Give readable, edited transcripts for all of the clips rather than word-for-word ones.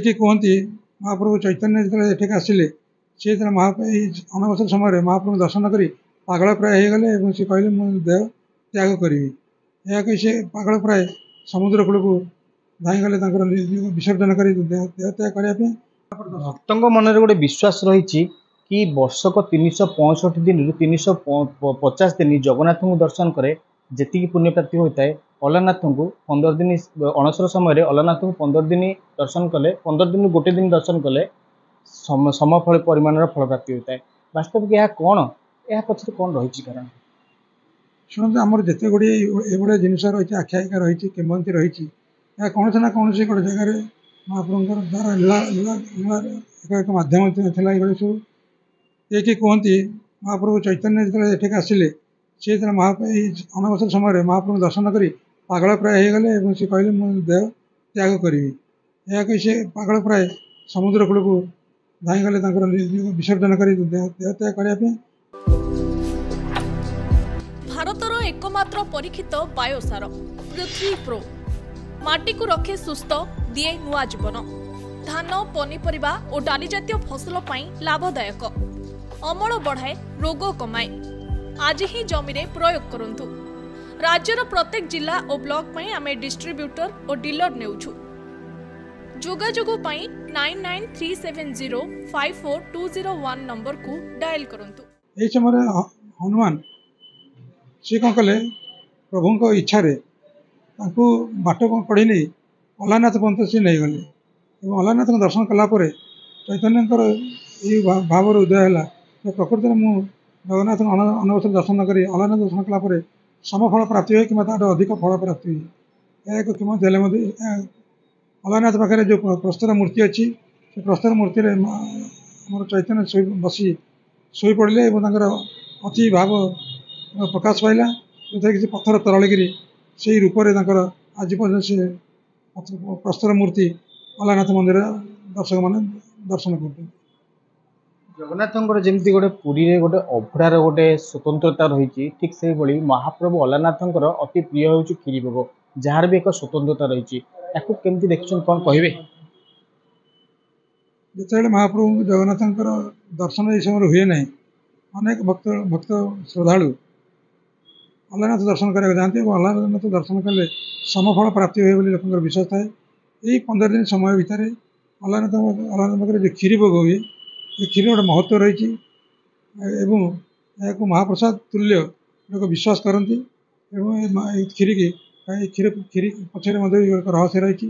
कि कहती महाप्रभु चैतन्य जो एठिक आसिले सी अनवसर समय महाप्रभु दर्शन कर पागल प्राय हो गले सी कहले मु देह त्याग करी यह कही सी पागल प्राय समुद्र कूल को धाईगले विसर्जन कर देह त्याग करने। भक्तों मन गोटे विश्वास रही कि वर्षक 365 दिन 350 दिन जगन्नाथ को दर्शन करे जी पुण्य प्राप्ति होता है। अलारनाथ को 15 दिन अणसर समय अलारनाथ को 15 दिन दर्शन कले 15 दिन गोटे दिन दर्शन कले समफल परिमाण फल प्राप्ति होता है। वास्तविक यह कौन यह पक्ष कौन रही कारण शुणु आमर जिते गुड़ी ये जिनस रही आख्यायिका रही किंवदंती रही कौन से ना कौन से गोटे जगह महाप्रभु द्वारा लीला एक मध्यम सब ये कि कहती महाप्रभु चैतन्य जो एठिक आसिले सी अनवसर समय महाप्रभु दर्शन कर पागल प्राय हो गले सी कहले मु देह त्याग करी यह कही सी पागल प्राय समुद्र कूल को धाईगले विसर्जन कर देह त्याग करने। भारतर एकमात्र परीक्षित बायोसार पृथ्वी प्रो माटी को रखे सुस्थ दिए नुआ जीवन धान पनीपरिबा और डाली जातीय फसल पाई लाभदायक अमल बढ़ाए रोग कमाए आज ही जमी रे प्रयोग करंतु। राज्यर प्रत्येक जिला और ब्लॉक में आमे डिस्ट्रीब्यूटर और डीलर नेउछु जोगाजोगो पाई 9937054201 नंबर को डायल करंतु। एई समय हनुमान सी कौन कले प्रभु इच्छा बाट पढ़ी नहीं अलारनाथ पर्यंत सी नहीं गले अलारनाथ दर्शन कलापर चैतन्य भाव उदय है प्रकृति में मुझे जगन्नाथ अनवसर दर्शन कर अलारनाथ दर्शन कलापर समफल प्राप्ति हुए कि अधिक फल प्राप्ति हुए यह एक किमत अलारनाथ पाखे जो प्रस्तर मूर्ति अच्छी से प्रस्तर मूर्ति मोर चैतन्य बसी शोई पड़े अति भाव प्रकाश पाइला जो कि पत्थर तरलिकी से रूप से आज पर्यटन से प्रस्तर मूर्ति अलारनाथ मंदिर दर्शक मैंने दर्शन करते। जगन्नाथ जमी गोटे पुरी रे गोटे अभड़ार गोटे स्वतंत्रता रही ठीक से भाई महाप्रभु अलारनाथ अति प्रिय हूँ क्षीरी भोग जार भी एक स्वतंत्रता रही केमती देखुन कौन कहे जिते महाप्रभु जगन्नाथ दर्शन ये समय हुए ना अनेक भक्त श्रद्धालु अलारनाथ दर्शन करने जाती अलारनाथ दर्शन कले समफल प्राप्ति हुए लोक विश्वास थाए। यही 15 दिन समय भितर अलारनाथ पाखे जो क्षीरी भोग हुए ये क्षीर गोटे महत्व रही महाप्रसाद तुल्य लोग विश्वास करती क्षीरी की क्षीर क्षीरी पछरे एक रहस्य रही थे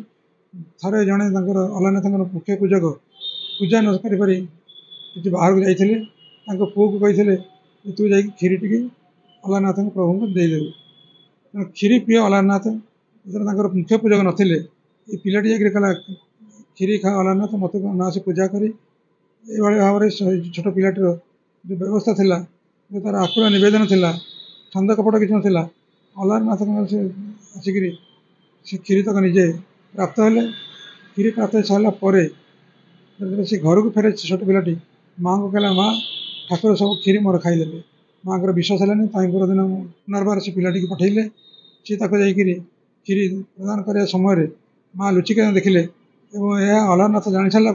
जड़े अलारनाथ मुख्य पूजक पूजा न कर बाहर को जाते पुओ को कही तू जा क्षीरी टी अलारनाथ प्रभु को देदेव क्षीरी प्रिय अलारनाथ जो मुख्य पूजक नथिले ये पिलाटी जाकर क्षीरी खा अलारनाथ मत ना से पूजा करी भाव में छोट पिलाटीर जो व्यवस्था थी जो तार आकुल नवेदन थी छंद कपट किसी ना अलारनाथ से आसिक से क्षीरी तक निजे प्राप्त हेले क्षीरी प्राप्त हो सारापर से घर को फेरे छोट पिलाटी माँ को कहला माँ ठाकुर सब क्षीरी मोर खाईदे माँ को विश्वास है दिन पुनर्बार से पिलाटी की पठेले सी क्षीरी प्रदान करने समय माँ लुचिक देखिले यह अलारनाथ जानीगला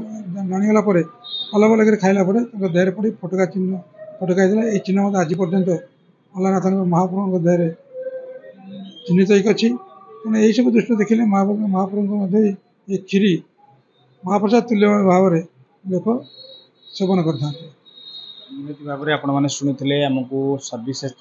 अलग अलग खाइला देहर पड़ी फटका चिन्ह फटका ये चिन्ह मत आज पर्यंत अलारनाथ महाप्रभु देहर चिन्हित होती यही सब दृष्टि देखिले महाप्रभु ये क्षीरी महाप्रसाद तुल्य भाव में लोक सेवन करते भाव में आपने शुणुले आमको सर्विसेस